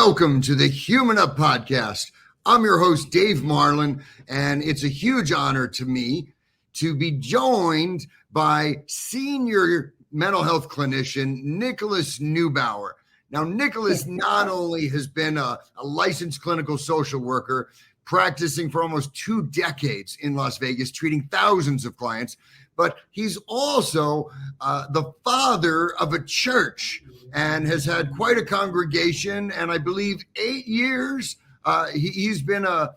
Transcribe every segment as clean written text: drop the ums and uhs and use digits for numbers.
Welcome to the Human Up Podcast. I'm your host, Dave Marlon, and it's a huge honor to me to be joined by senior mental health clinician, Nicholas Neubauer. Now, Nicholas not only has been a licensed clinical social worker, practicing for almost 2 decades in Las Vegas, treating thousands of clients, but he's also the father of a church and has had quite a congregation. And I believe 8 years he's been a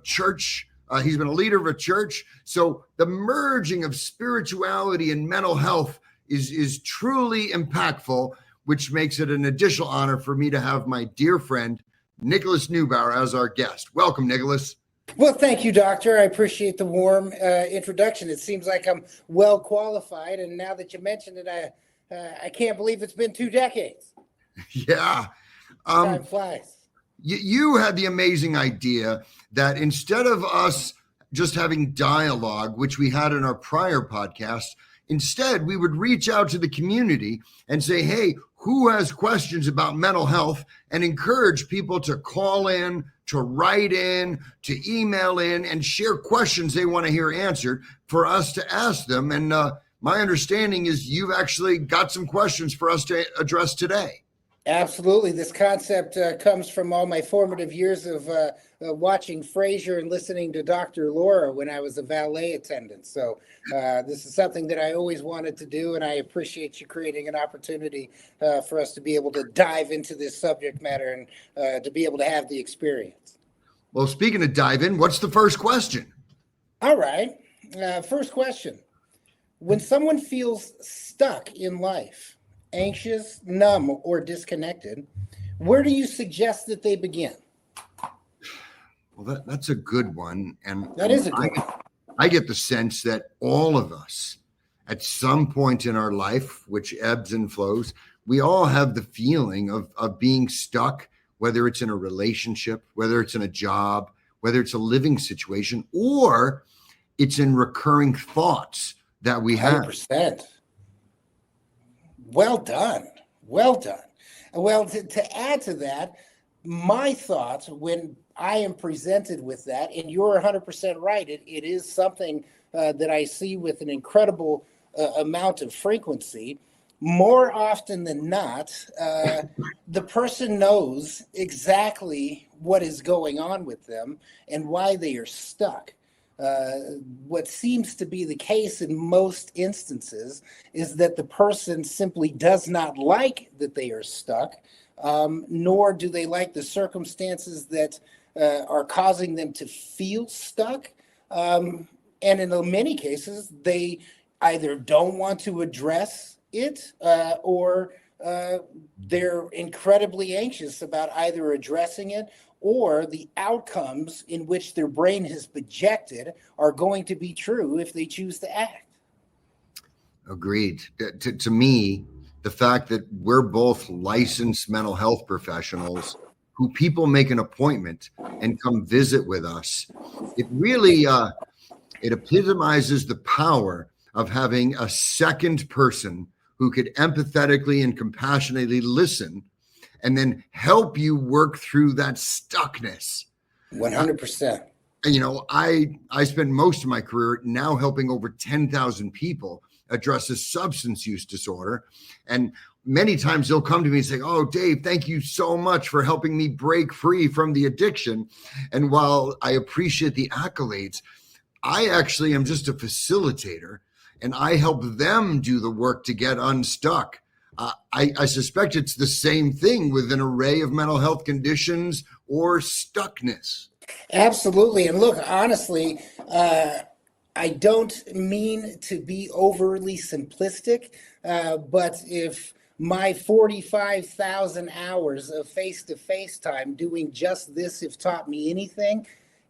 church. He's been a leader of a church. So the merging of spirituality and mental health is truly impactful, which makes it an additional honor for me to have my dear friend Nicholas Neubauer as our guest. Welcome, Nicholas. Well, thank you, Doctor. I appreciate the warm introduction. It seems like I'm well qualified, and now that you mentioned it, I can't believe it's been 2 decades. Yeah. Time flies. You had the amazing idea that instead of us just having dialogue, which we had in our prior podcast, instead we would reach out to the community and say, hey, who has questions about mental health, and encourage people to call in, to write in, to email in, and share questions they want to hear answered for us to ask them. And my understanding is you've actually got some questions for us to address today. Absolutely. This concept comes from all my formative years of watching Frasier and listening to Dr. Laura when I was a valet attendant. So this is something that I always wanted to do, and I appreciate you creating an opportunity for us to be able to dive into this subject matter and to be able to have the experience. Well, speaking of dive in, what's the first question? All right. First question. When someone feels stuck in life, anxious, numb, or disconnected, where do you suggest that they begin? Well, that's a good one. And that is a good one. I get the sense that all of us at some point in our life, which ebbs and flows, we all have the feeling of being stuck, whether it's in a relationship, whether it's in a job, whether it's a living situation, or it's in recurring thoughts that we have. 100%. Well done. Well done. Well, to add to that, my thoughts when I am presented with that, and you're 100% right, it is something that I see with an incredible amount of frequency. More often than not, the person knows exactly what is going on with them and why they are stuck. What seems to be the case in most instances is that the person simply does not like that they are stuck, nor do they like the circumstances that are causing them to feel stuck. And in many cases, they either don't want to address it or they're incredibly anxious about either addressing it or the outcomes in which their brain has projected are going to be true if they choose to act. Agreed. To me, the fact that we're both licensed mental health professionals who people make an appointment and come visit with us, it really it epitomizes the power of having a second person who could empathetically and compassionately listen and then help you work through that stuckness. 100%. I spent most of my career now helping over 10,000 people address a substance use disorder. And many times they'll come to me and say, oh, Dave, thank you so much for helping me break free from the addiction. And while I appreciate the accolades, I actually am just a facilitator, and I help them do the work to get unstuck. I suspect it's the same thing with an array of mental health conditions or stuckness. Absolutely. And look, honestly, I don't mean to be overly simplistic, but if my 45,000 hours of face-to-face time doing just this have taught me anything,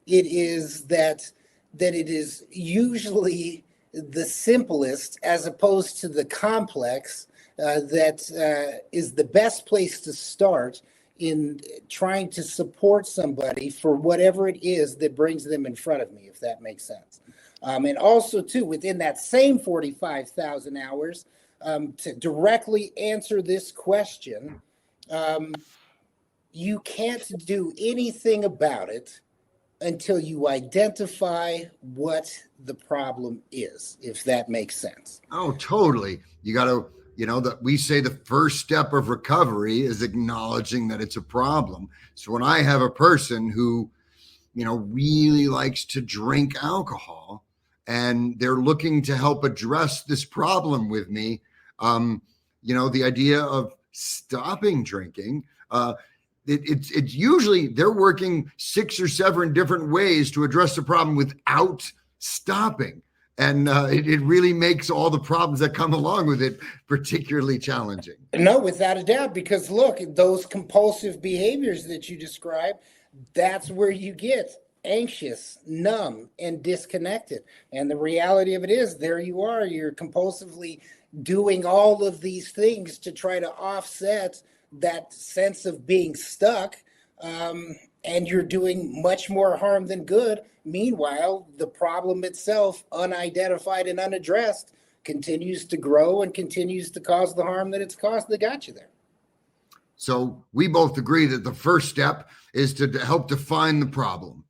it is that it is usually the simplest as opposed to the complex that is the best place to start in trying to support somebody for whatever it is that brings them in front of me, if that makes sense. And also, too, within that same 45,000 hours, to directly answer this question, you can't do anything about it until you identify what the problem is, if that makes sense. Oh, totally. You got to, that we say the first step of recovery is acknowledging that it's a problem. So when I have a person who, really likes to drink alcohol and they're looking to help address this problem with me, the idea of stopping drinking, it's usually they're working 6 or 7 different ways to address the problem without stopping. And it really makes all the problems that come along with it particularly challenging. No, without a doubt, because look, those compulsive behaviors that you describe, that's where you get anxious, numb, and disconnected. And the reality of it is, there you are, you're compulsively doing all of these things to try to offset that sense of being stuck. And you're doing much more harm than good. Meanwhile, the problem itself, unidentified and unaddressed, continues to grow and continues to cause the harm that it's caused that got you there. So we both agree that the first step is to help define the problem.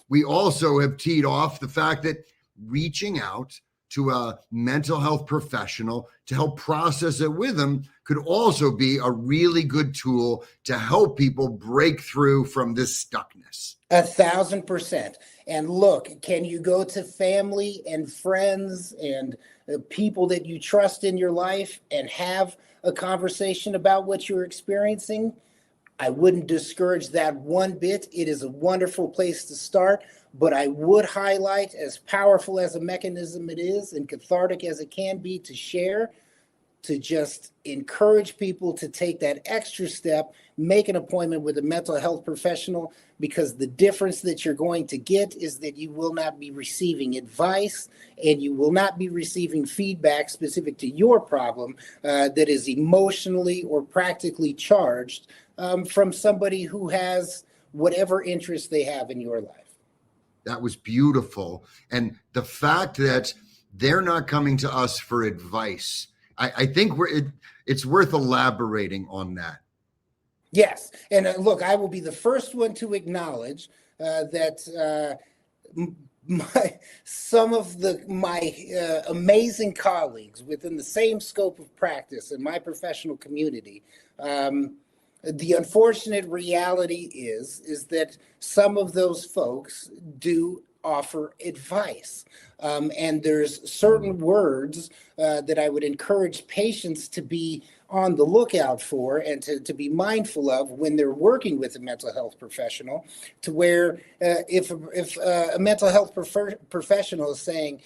We also have teed off the fact that reaching out to a mental health professional to help process it with them could also be a really good tool to help people break through from this stuckness. 1,000%. And look, can you go to family and friends and people that you trust in your life and have a conversation about what you're experiencing? I wouldn't discourage that one bit. It is a wonderful place to start, but I would highlight, as powerful as a mechanism it is and cathartic as it can be to share, to just encourage people to take that extra step, make an appointment with a mental health professional, because the difference that you're going to get is that you will not be receiving advice and you will not be receiving feedback specific to your problem that is emotionally or practically charged from somebody who has whatever interest they have in your life. That was beautiful. And the fact that they're not coming to us for advice, I think it's worth elaborating on that. Yes. And look, I will be the first one to acknowledge that some of my amazing colleagues within the same scope of practice in my professional community, the unfortunate reality is that some of those folks do offer advice. And there's certain words that I would encourage patients to be on the lookout for and to be mindful of when they're working with a mental health professional, to where if a mental health professional is saying,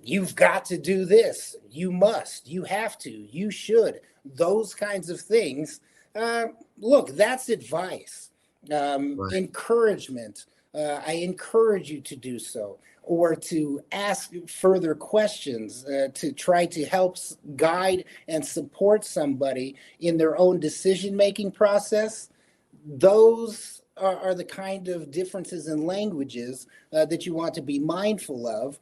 you've got to do this, you must, you have to, you should, those kinds of things, look, that's advice, right. Encouragement. I encourage you to do so, or to ask further questions to try to help guide and support somebody in their own decision-making process. Those are the kind of differences in languages that you want to be mindful of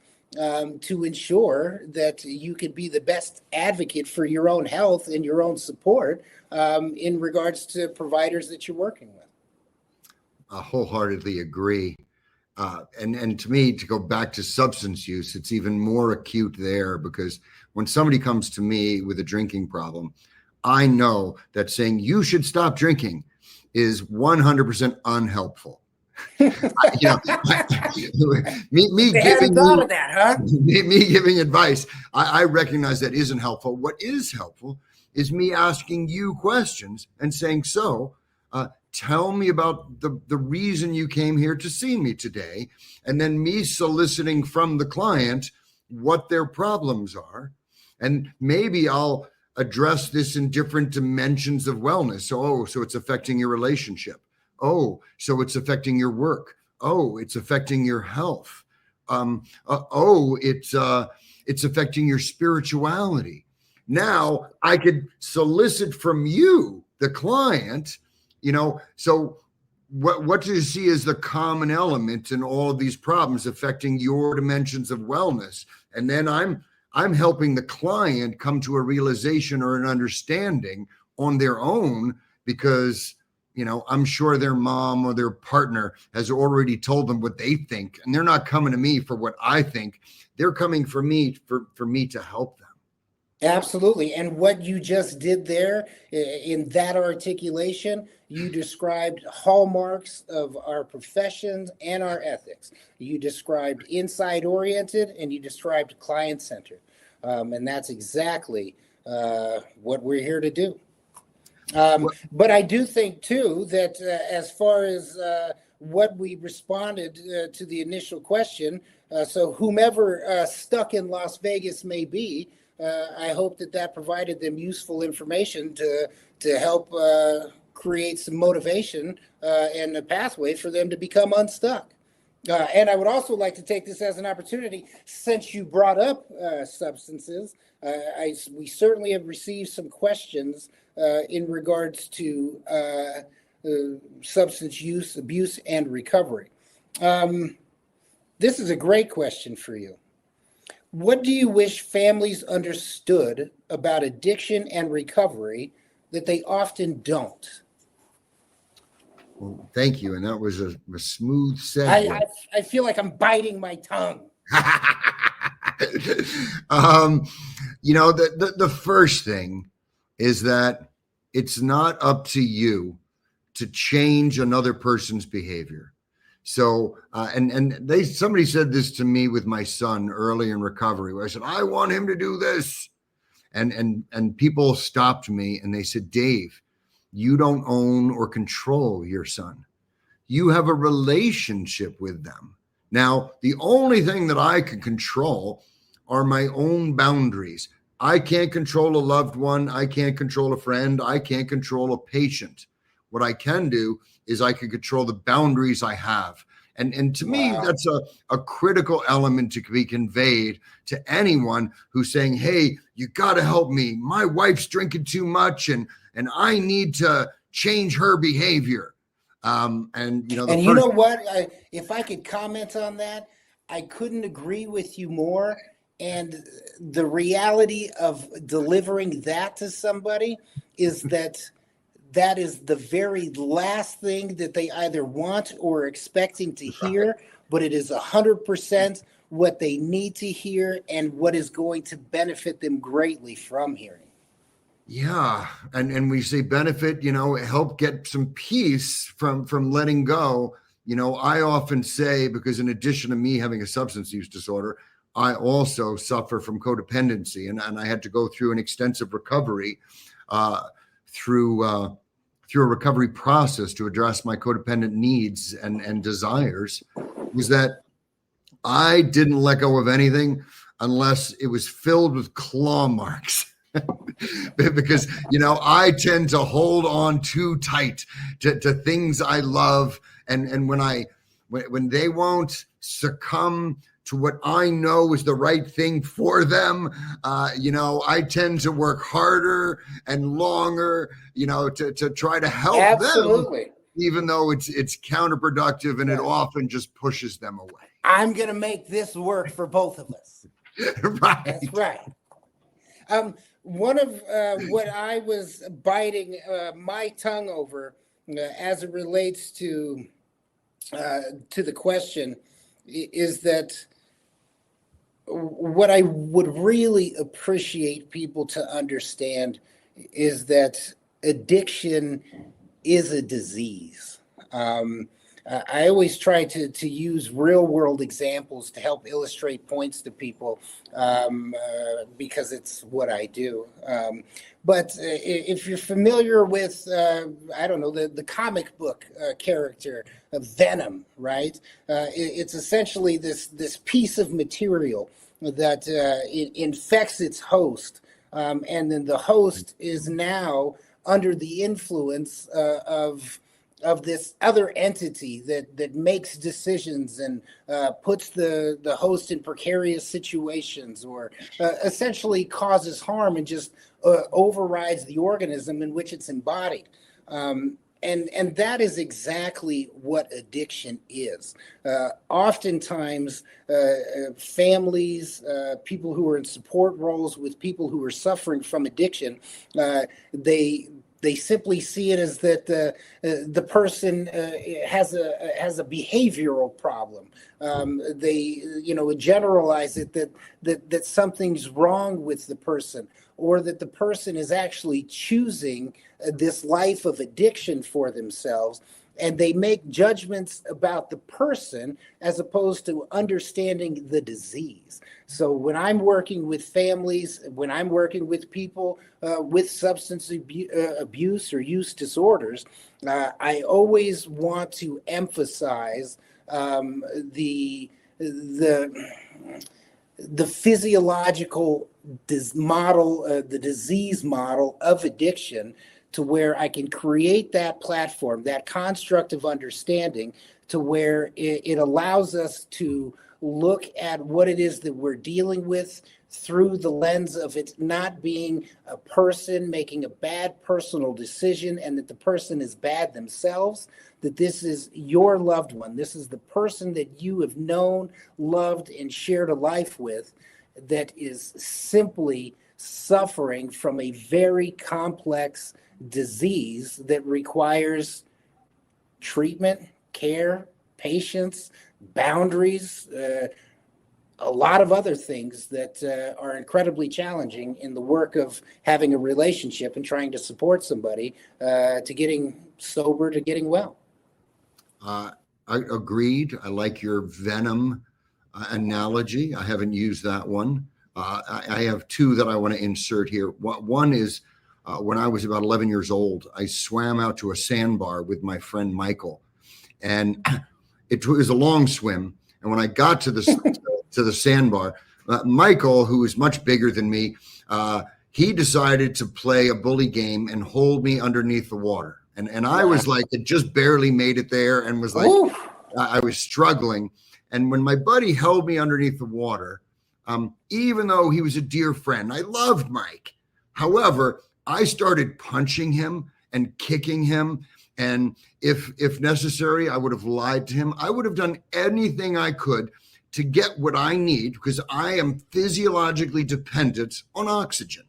to ensure that you can be the best advocate for your own health and your own support in regards to providers that you're working with. I wholeheartedly agree. And to me, to go back to substance use, it's even more acute there, because when somebody comes to me with a drinking problem, I know that saying you should stop drinking is 100% unhelpful. Me giving advice, I recognize that isn't helpful. What is helpful is me asking you questions and saying, tell me about the reason you came here to see me today, and then me soliciting from the client what their problems are. And maybe I'll address this in different dimensions of wellness. So it's affecting your relationship. Oh, so it's affecting your work. Oh, it's affecting your health. It's affecting your spirituality. Now I could solicit from you, the client, so what do you see as the common element in all of these problems affecting your dimensions of wellness? And then I'm helping the client come to a realization or an understanding on their own, because I'm sure their mom or their partner has already told them what they think, and they're not coming to me for what I think. They're coming for me for me to help them. Absolutely. And what you just did there in that articulation, you described hallmarks of our professions and our ethics. You described inside oriented and you described client centered. And that's exactly what we're here to do. But I do think, too, that as far as what we responded to the initial question, so whomever stuck in Las Vegas may be, I hope that provided them useful information to help create some motivation and a pathway for them to become unstuck. And I would also like to take this as an opportunity, since you brought up substances, we certainly have received some questions in regards to substance use, abuse, and recovery. This is a great question for you. What do you wish families understood about addiction and recovery that they often don't? Well, thank you. And that was a smooth segue. I feel like I'm biting my tongue. The first thing is that it's not up to you to change another person's behavior. So, somebody said this to me with my son early in recovery, where I said, I want him to do this. And people stopped me and they said, Dave, you don't own or control your son. You have a relationship with them. Now, the only thing that I can control are my own boundaries. I can't control a loved one. I can't control a friend. I can't control a patient. What I can do is I can control the boundaries I have. And to me, that's a critical element to be conveyed to anyone who's saying, hey, you got to help me. My wife's drinking too much and I need to change her behavior. You know what? If I could comment on that, I couldn't agree with you more. And the reality of delivering that to somebody is that is the very last thing that they either want or are expecting to hear, but it is 100% what they need to hear and what is going to benefit them greatly from hearing. Yeah. And we say benefit, help get some peace from letting go. I often say, because in addition to me having a substance use disorder, I also suffer from codependency, and I had to go through an extensive recovery through a recovery process to address my codependent needs and desires. Was that I didn't let go of anything unless it was filled with claw marks. Because, I tend to hold on too tight to things I love. And when they won't succumb to what I know is the right thing for them, I tend to work harder and longer, to try to help them, even though it's counterproductive and it often just pushes them away. I'm going to make this work for both of us. Right. That's right. One of what I was biting my tongue over as it relates to the question is that what I would really appreciate people to understand is that addiction is a disease. I always try to use real world examples to help illustrate points to people because it's what I do. But if you're familiar with, the comic book character of Venom, right? It's essentially this piece of material that it infects its host. And then the host is now under the influence of this other entity that makes decisions and puts the host in precarious situations or essentially causes harm and just overrides the organism in which it's embodied. And that is exactly what addiction is. Oftentimes, families, people who are in support roles with people who are suffering from addiction, they They simply see it as that the person has a behavioral problem. They generalize it that something's wrong with the person, or that the person is actually choosing this life of addiction for themselves. And they make judgments about the person as opposed to understanding the disease. So when I'm working with families, when I'm working with people with substance abuse or use disorders, I always want to emphasize the physiological model, the disease model of addiction, to where I can create that platform, that construct of understanding, to where it allows us to look at what it is that we're dealing with through the lens of it not being a person making a bad personal decision and that the person is bad themselves, that this is your loved one. This is the person that you have known, loved, and shared a life with that is simply suffering from a very complex disease that requires treatment, care, patience, boundaries, a lot of other things that are incredibly challenging in the work of having a relationship and trying to support somebody to getting sober, to getting well. I agreed. I like your venom analogy. I haven't used that one. I have two that I want to insert here. One is when I was about 11 years old, I swam out to a sandbar with my friend Michael, and it was a long swim. And when I got to the sandbar, Michael, who is much bigger than me, he decided to play a bully game and hold me underneath the water. And I was like, it just barely made it there, and was like, I was struggling. And when my buddy held me underneath the water, even though he was a dear friend, I loved Mike. However, I started punching him and kicking him. And if necessary, I would have lied to him. I would have done anything I could to get what I need, because I am physiologically dependent on oxygen.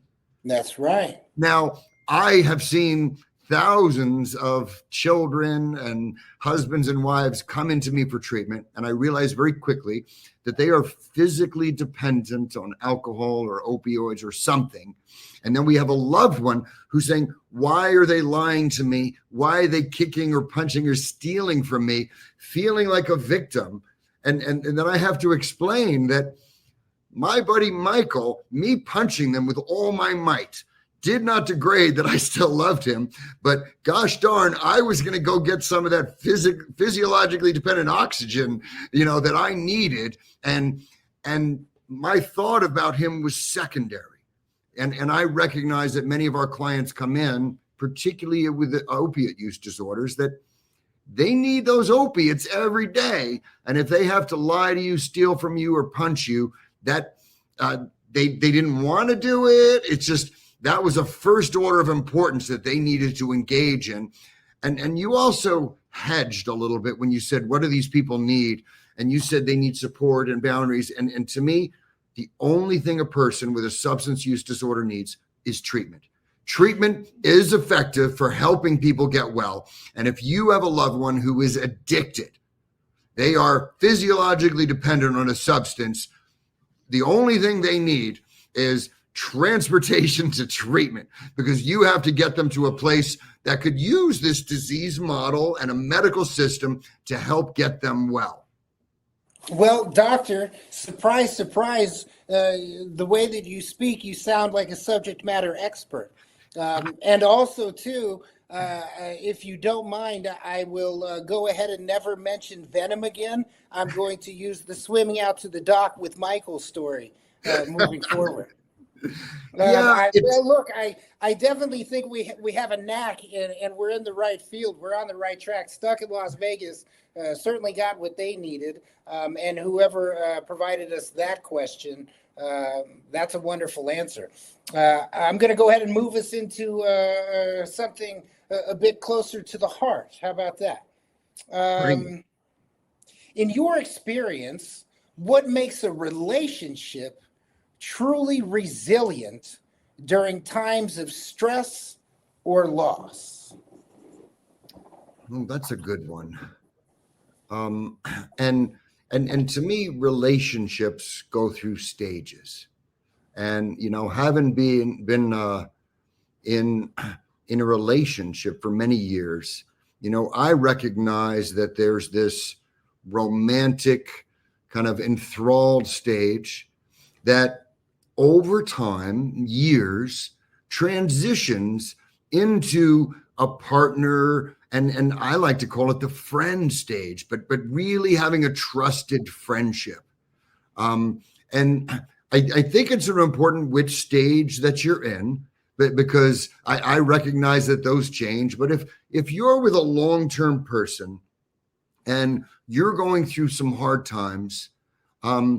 That's right. Now, I have seen thousands of children and husbands and wives come into me for treatment, and I realized very quickly that they are physically dependent on alcohol or opioids or something. And then we have a loved one who's saying, why are they lying to me? Why are they kicking or punching or stealing from me, feeling like a victim? And then I have to explain that my buddy Michael, me punching them with all my might, did not degrade that I still loved him. But gosh darn, I was going to go get some of that physiologically dependent oxygen, that I needed. And my thought about him was secondary. And I recognize that many of our clients come in, particularly with the opiate use disorders, that they need those opiates every day. And if they have to lie to you, steal from you, or punch you, that they didn't want to do it. It's just, that was a first order of importance that they needed to engage in. And you also hedged a little bit when you said, what do these people need? And you said they need support and boundaries. And to me, the only thing a person with a substance use disorder needs is treatment. Treatment is effective for helping people get well. And if you have a loved one who is addicted, they are physiologically dependent on a substance, the only thing they need is transportation to treatment, because you have to get them to a place that could use this disease model and a medical system to help get them well. Well, doctor, surprise, surprise, the way that you speak, you sound like a subject matter expert. And also, too, if you don't mind, I will go ahead and never mention venom again. I'm going to use the swimming out to the dock with Michael story moving forward. Look, I definitely think we have a knack, and we're in the right field. We're on the right track. Stuck in Las Vegas certainly got what they needed, and whoever provided us that question, that's a wonderful answer. I'm going to go ahead and move us into something a bit closer to the heart. How about that? In your experience, what makes a relationship truly resilient during times of stress or loss? Oh, that's a good one. And to me, relationships go through stages. And having been in a relationship for many years, I recognize that there's this romantic kind of enthralled stage that over time, years, transitions into a partner, and I like to call it the friend stage, but really having a trusted friendship. And I think it's important which stage that you're in, but because I recognize that those change. But if you're with a long-term person and you're going through some hard times, I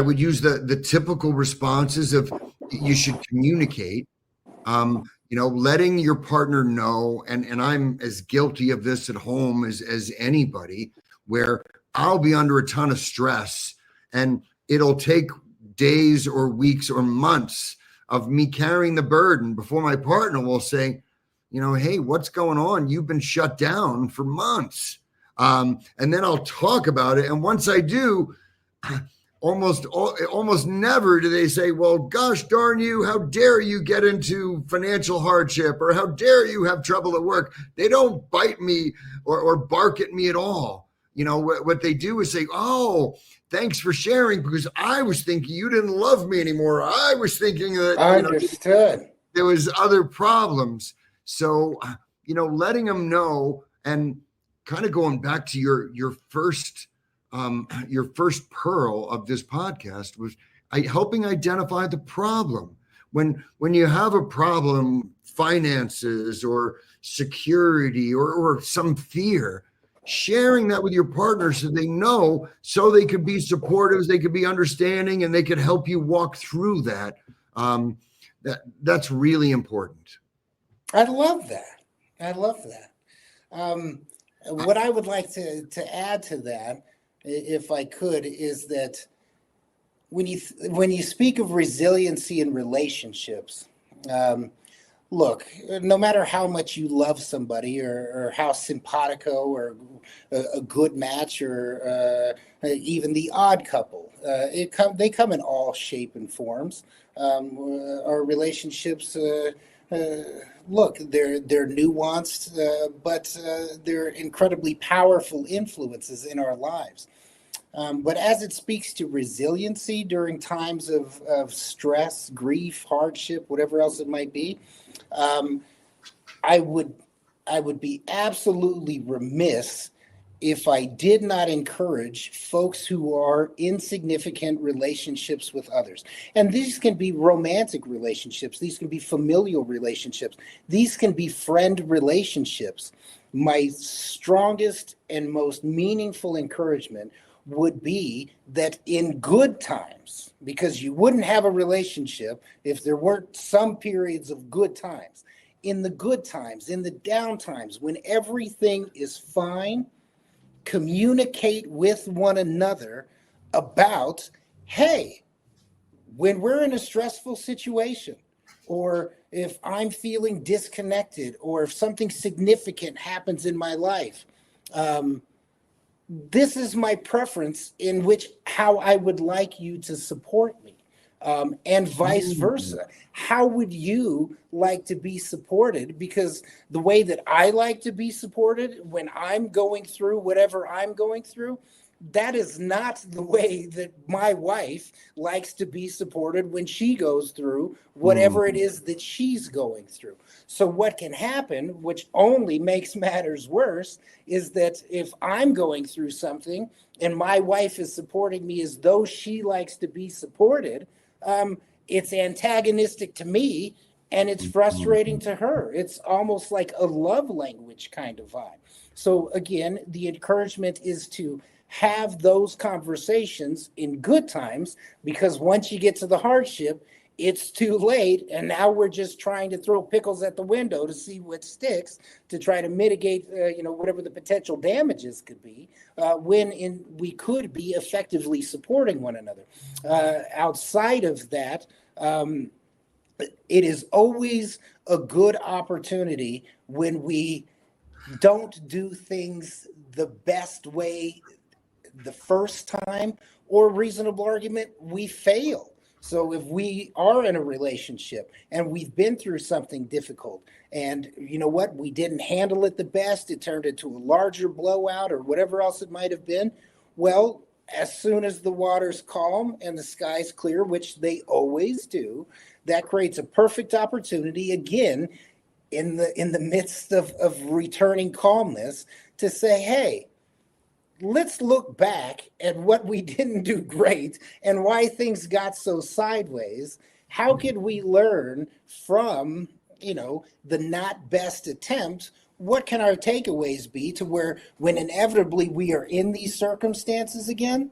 would use the typical responses of you should communicate, letting your partner know, and I'm as guilty of this at home as anybody, where I'll be under a ton of stress and it'll take days or weeks or months of me carrying the burden before my partner will say, hey, what's going on? You've been shut down for months. And then I'll talk about it. And once I do, almost never do they say, well, gosh darn you, how dare you get into financial hardship, or how dare you have trouble at work. They don't bite me or bark at me at all. What they do is say, oh, thanks for sharing, because I was thinking you didn't love me anymore. I was thinking that Understood. There was other problems. So, letting them know, and kind of going back to your first pearl of this podcast was helping identify the problem. When you have a problem, finances or security or some fear, sharing that with your partner so they know, so they could be supportive, they could be understanding, and they could help you walk through that. That's really important. I love that. What I would like to add to that, if I could, is that when you speak of resiliency in relationships, look, no matter how much you love somebody, or how simpatico, or a good match, or even the odd couple, they come in all shape and forms. Our relationships, look, they're nuanced, but they're incredibly powerful influences in our lives. But as it speaks to resiliency during times of stress, grief, hardship, whatever else it might be, I would be absolutely remiss if I did not encourage folks who are in significant relationships with others. And these can be romantic relationships. These can be familial relationships. These can be friend relationships. My strongest and most meaningful encouragement would be that in good times, because you wouldn't have a relationship if there weren't some periods of good times. In the good times, in the down times, when everything is fine, communicate with one another about, hey, when we're in a stressful situation, or if I'm feeling disconnected, or if something significant happens in my life, this is my preference in which how I would like you to support me, and vice versa. How would you like to be supported? Because the way that I like to be supported when I'm going through whatever I'm going through, that is not the way that my wife likes to be supported when she goes through whatever it is that she's going through. So what can happen, which only makes matters worse, is that if I'm going through something and my wife is supporting me as though she likes to be supported, it's antagonistic to me and it's frustrating to her. It's almost like a love language kind of vibe. So again, the encouragement is to have those conversations in good times, because once you get to the hardship, it's too late. And now we're just trying to throw pickles at the window to see what sticks, to try to mitigate, whatever the potential damages could be, when we could be effectively supporting one another. Outside of that, it is always a good opportunity when we don't do things the best way the first time, or reasonable argument, we fail. So if we are in a relationship and we've been through something difficult, and you know what, we didn't handle it the best, it turned into a larger blowout or whatever else it might have been, well, as soon as the water's calm and the sky's clear, which they always do, that creates a perfect opportunity again in the midst of returning calmness to say, hey, let's look back at what we didn't do great and why things got so sideways. How could we learn from, the not best attempts? What can our takeaways be to where when inevitably we are in these circumstances again,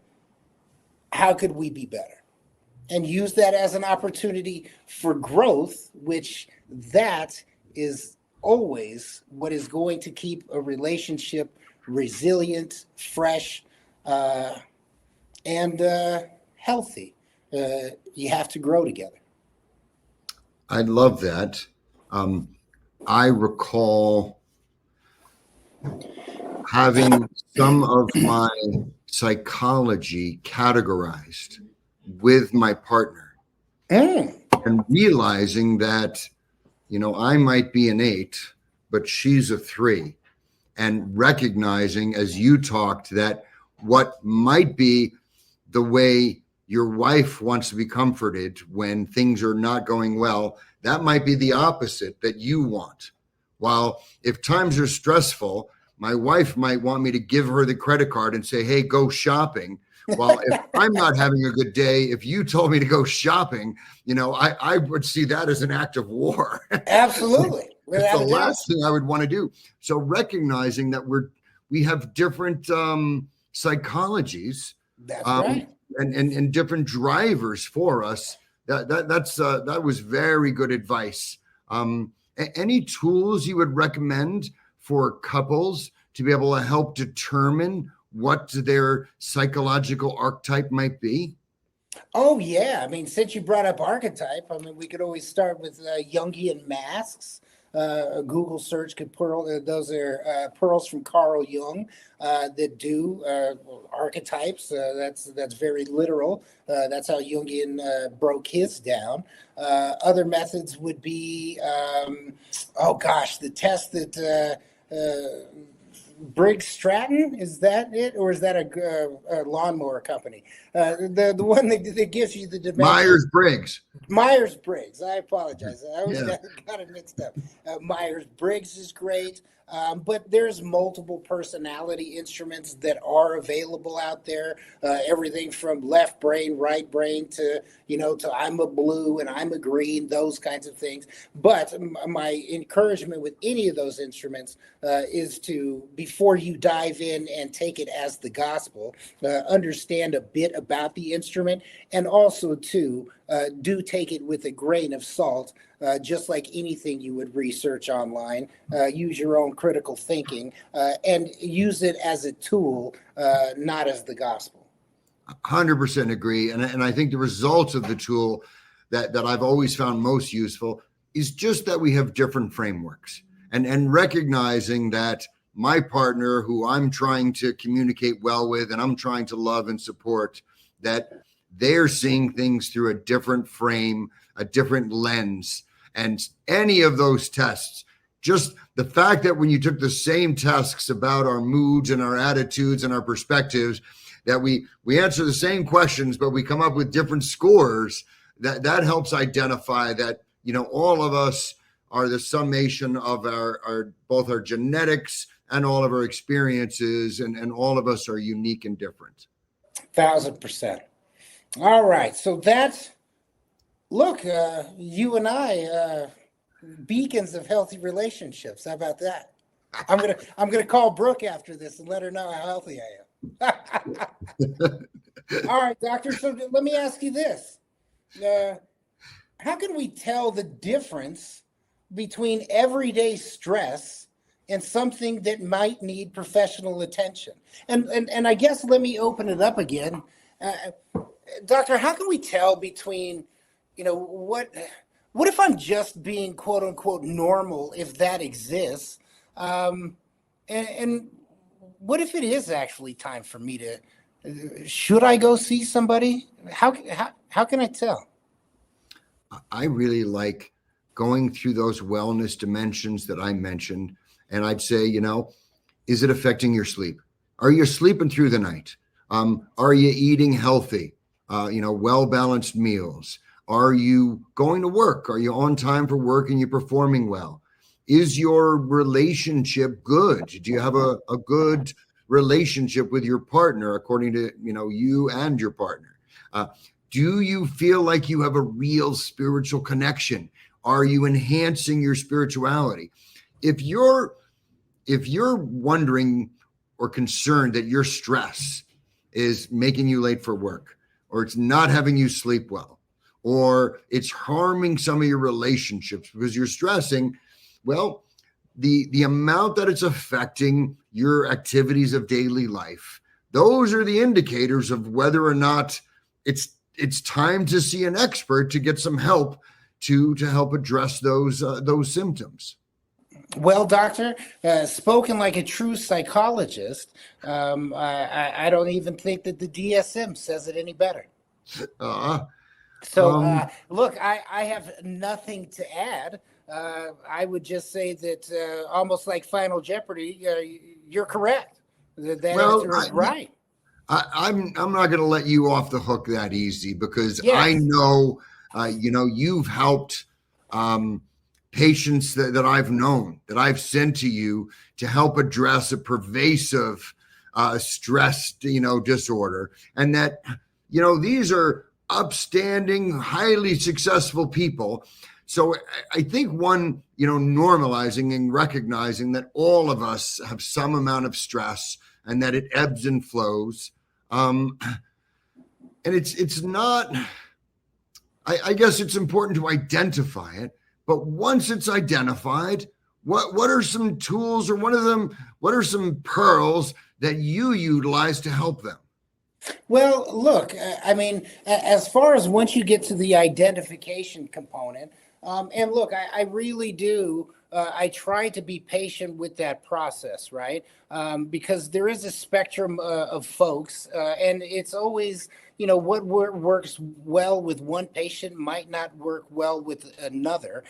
how could we be better? And use that as an opportunity for growth, which that is always what is going to keep a relationship resilient, fresh, and healthy. You have to grow together. I love that. I recall having some of my psychology categorized with my partner and realizing that, I might be an 8, but she's a 3. And recognizing, as you talked, that what might be the way your wife wants to be comforted when things are not going well, that might be the opposite that you want. While if times are stressful, my wife might want me to give her the credit card and say, hey, go shopping. While if I'm not having a good day, if you told me to go shopping, I would see that as an act of war. Absolutely. It's the last thing I would want to do. So recognizing that we have different psychologies, that's right, and different drivers for us. That was very good advice. Any tools you would recommend for couples to be able to help determine what their psychological archetype might be? Oh, yeah. I mean, since you brought up archetype, we could always start with Jungian masks. A Google search could those are pearls from Carl Jung that do archetypes. That's very literal. That's how Jungian broke his down. Other methods would be, the test that Briggs Stratton, is that it, or is that a lawnmower company? The one that gives you the dimension. Myers-Briggs. Myers-Briggs. I apologize. I always got it mixed up. Myers-Briggs is great, but there's multiple personality instruments that are available out there. Everything from left brain, right brain to I'm a blue and I'm a green, those kinds of things. But my encouragement with any of those instruments is to, before you dive in and take it as the gospel, understand a bit about the instrument, and also to do take it with a grain of salt, just like anything you would research online. Use your own critical thinking and use it as a tool, not as the gospel. 100% agree. And I think the results of the tool that I've always found most useful is just that we have different frameworks, and recognizing that my partner, who I'm trying to communicate well with and I'm trying to love and support, that they're seeing things through a different frame, a different lens. And any of those tests, just the fact that when you took the same tests about our moods and our attitudes and our perspectives, that we answer the same questions, but we come up with different scores, that helps identify that, all of us are the summation of our both our genetics and all of our experiences, and all of us are unique and different. 1,000%. All right. So look, you and I, beacons of healthy relationships. How about that? I'm gonna call Brooke after this and let her know how healthy I am. All right, doctor. So let me ask you this: how can we tell the difference between everyday stress and something that might need professional attention? And I guess let me open it up again. Doctor, how can we tell between, what what if I'm just being quote unquote normal, if that exists? Um, and what if it is actually time for me to, should I go see somebody? How can I tell? I really like going through those wellness dimensions that I mentioned. And I'd say, is it affecting your sleep? Are you sleeping through the night? Are you eating healthy? Well-balanced meals? Are you going to work? Are you on time for work and you're performing well? Is your relationship good? Do you have a good relationship with your partner, according to, you and your partner? Do you feel like you have a real spiritual connection? Are you enhancing your spirituality? If you're wondering or concerned that your stress is making you late for work, or it's not having you sleep well, or it's harming some of your relationships because you're stressing, well, the amount that it's affecting your activities of daily life, those are the indicators of whether or not it's time to see an expert to get some help to help address those symptoms. Well, doctor, spoken like a true psychologist, I don't even think that the DSM says it any better. Uh, Look, I have nothing to add. I would just say that almost like Final Jeopardy, you're correct. That answer is right. I'm not going to let you off the hook that easy, because Yes. I know, you've helped patients that I've known, that I've sent to you to help address a pervasive stress, disorder. And that, these are upstanding, highly successful people. So I think normalizing and recognizing that all of us have some amount of stress and that it ebbs and flows. And it's not, I guess it's important to identify it, but once it's identified, what are some tools, or what are some pearls that you utilize to help them? Well, look, as far as once you get to the identification component, and look, I really do. I try to be patient with that process, right? Because there is a spectrum of folks, and it's always, what works well with one patient might not work well with another.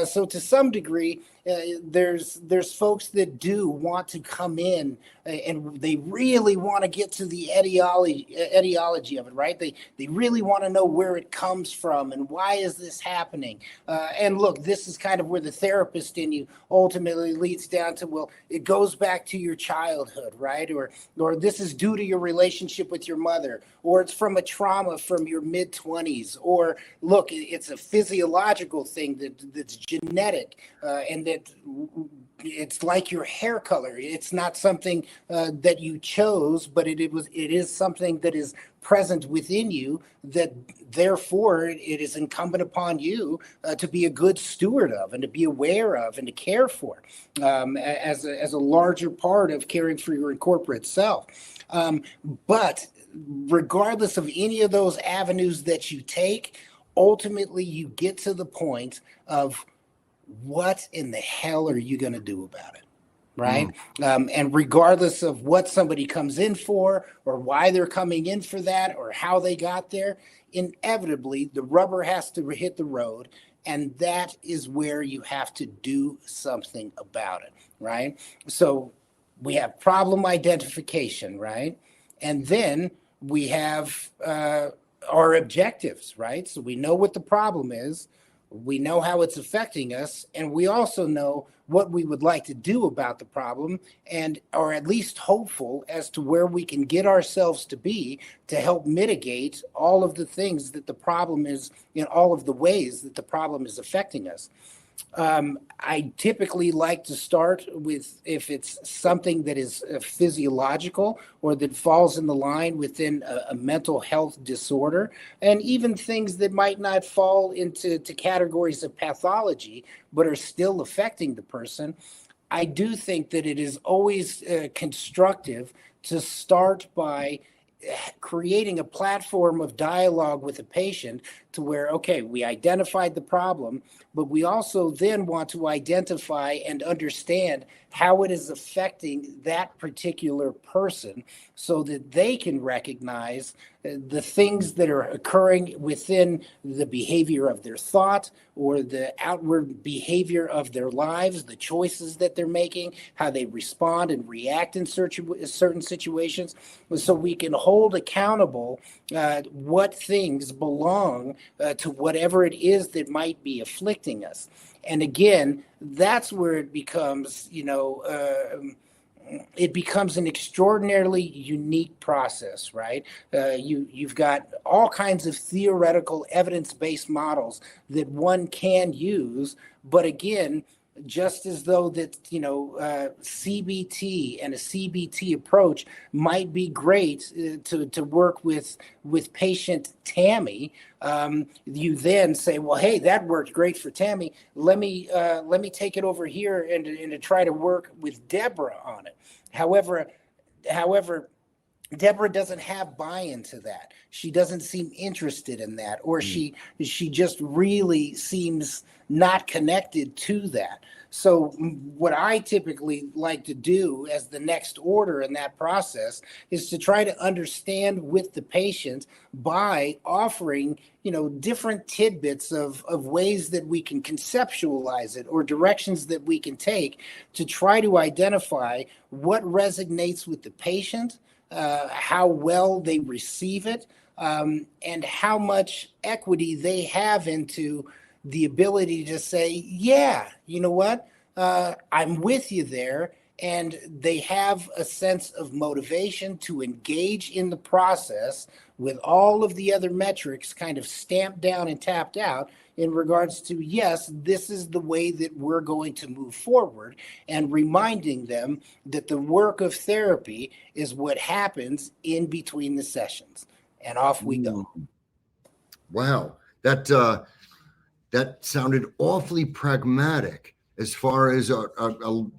So to some degree, there's folks that do want to come in and they really want to get to the etiology of it, right? They really want to know where it comes from and why is this happening. And look, this is kind of where the therapist in you ultimately leads down to, well, it goes back to your childhood, right? Or this is due to your relationship with your mother, or it's from a trauma from your mid-20s, or look, it's a physiological thing that's genetic, and that it's like your hair color. It's not something that you chose, but it is something that is present within you, that therefore it is incumbent upon you to be a good steward of, and to be aware of, and to care for, as a larger part of caring for your corporate self. But regardless of any of those avenues that you take, ultimately you get to the point of, what in the hell are you going to do about it? Right. And regardless of what somebody comes in for, or why they're coming in for that, or how they got there, inevitably the rubber has to hit the road. And that is where you have to do something about it. Right. So we have problem identification. Right. And then we have our objectives. Right. So we know what the problem is. We know how it's affecting us, and we also know what we would like to do about the problem, and are at least hopeful as to where we can get ourselves to be to help mitigate all of the things that the problem is, in all of the ways that the problem is affecting us. I typically like to start with, if it's something that is physiological, or that falls in the line within a mental health disorder, and even things that might not fall into categories of pathology, but are still affecting the person. I do think that it is always constructive to start by creating a platform of dialogue with the patient to where, okay, we identified the problem, but we also then want to identify and understand how it is affecting that particular person so that they can recognize the things that are occurring within the behavior of their thought or the outward behavior of their lives, the choices that they're making, how they respond and react in certain situations, so we can hold accountable what things belong to whatever it is that might be afflicting us. And again, that's where it becomes, it becomes an extraordinarily unique process, right? You've got all kinds of theoretical evidence-based models that one can use, but again, just as though that CBT and a CBT approach might be great to work with patient Tammy, you then say, well, hey, that worked great for Tammy. Let me take it over here and to try to work with Deborah on it. However, Deborah doesn't have buy-in to that. She doesn't seem interested in that, or she just really seems not connected to that. So what I typically like to do as the next order in that process is to try to understand with the patient by offering, different tidbits of ways that we can conceptualize it or directions that we can take to try to identify what resonates with the patient, how well they receive it, and how much equity they have into the ability to say, yeah, you know what, I'm with you there. And they have a sense of motivation to engage in the process with all of the other metrics kind of stamped down and tapped out in regards to, yes, this is the way that we're going to move forward, and reminding them that the work of therapy is what happens in between the sessions. And off we go. Wow. That sounded awfully pragmatic as far as a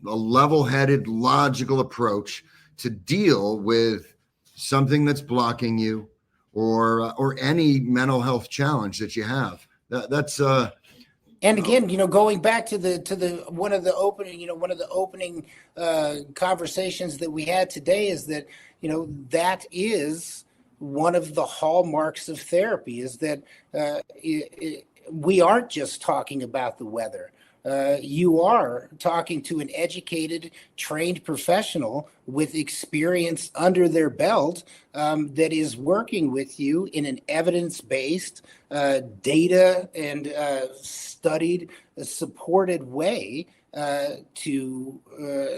level-headed, logical approach to deal with something that's blocking you or any mental health challenge that you have. That's and again, going back to the one of the opening conversations that we had today is that, that is one of the hallmarks of therapy, is that we aren't just talking about the weather. You are talking to an educated, trained professional with experience under their belt that is working with you in an evidence-based, data and studied, supported way to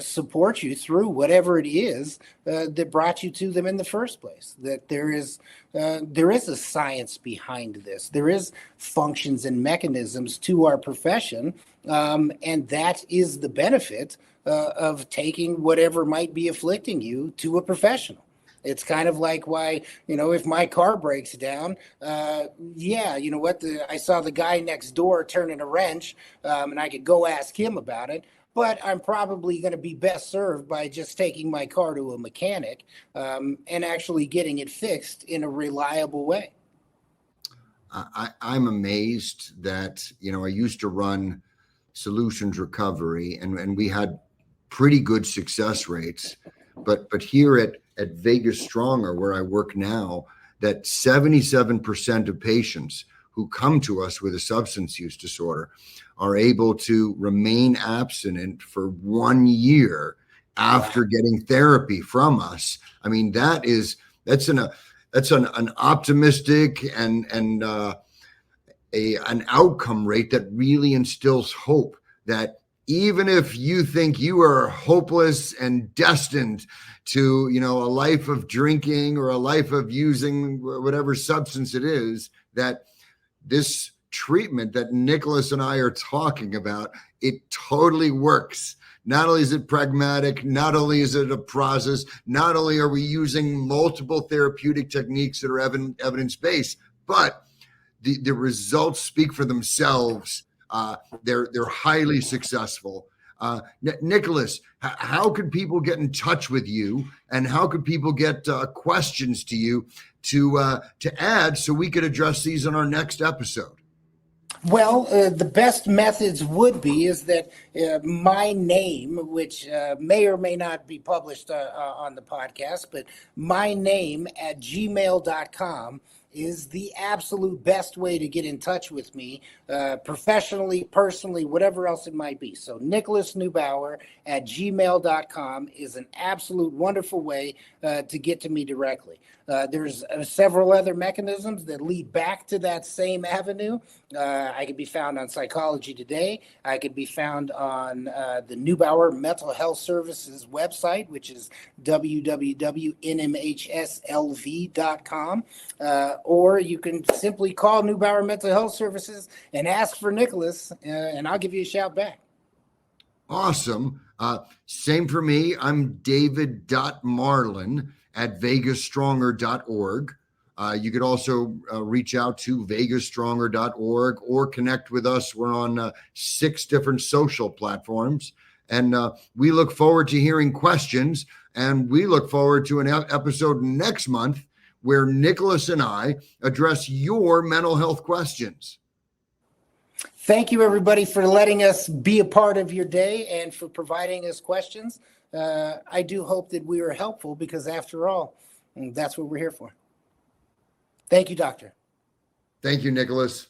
support you through whatever it is that brought you to them in the first place. That there is a science behind this. There is functions and mechanisms to our profession, and that is the benefit of taking whatever might be afflicting you to a professional. It's kind of like why, if my car breaks down, you know what, I saw the guy next door turning a wrench, and I could go ask him about it. But I'm probably going to be best served by just taking my car to a mechanic and actually getting it fixed in a reliable way. I'm amazed that, I used to run solutions recovery and we had pretty good success rates. But here at Vegas Stronger, where I work now, that 77% of patients who come to us with a substance use disorder are able to remain abstinent for 1 year after getting therapy from us. I mean, that's an optimistic and an outcome rate that really instills hope that even if you think you are hopeless and destined to, a life of drinking or a life of using whatever substance it is, that this treatment that Nicholas and I are talking about, it totally works. Not only is it pragmatic, not only is it a process, not only are we using multiple therapeutic techniques that are evidence-based, but the results speak for themselves. They're highly successful. Nicholas, how could people get in touch with you, and how could people get questions to you to add so we could address these in our next episode? Well, the best methods would be is that my name, which may or may not be published on the podcast, but my name at gmail.com is the absolute best way to get in touch with me, professionally, personally, whatever else it might be. So Nicholas Neubauer at gmail.com is an absolute wonderful way to get to me directly. There's several other mechanisms that lead back to that same avenue. I could be found on Psychology Today. I could be found on the Neubauer Mental Health Services website, which is www.nmhslv.com. Or you can simply call Neubauer Mental Health Services and ask for Nicholas, and I'll give you a shout back. Awesome. Same for me. I'm David.Marlon at vegasstronger.org. You could also reach out to vegasstronger.org or connect with us. We're on 6 different social platforms. And we look forward to hearing questions. And we look forward to an episode next month where Nicholas and I address your mental health questions. Thank you, everybody, for letting us be a part of your day and for providing us questions. I do hope that we were helpful because, after all, that's what we're here for. Thank you, Doctor. Thank you, Nicholas.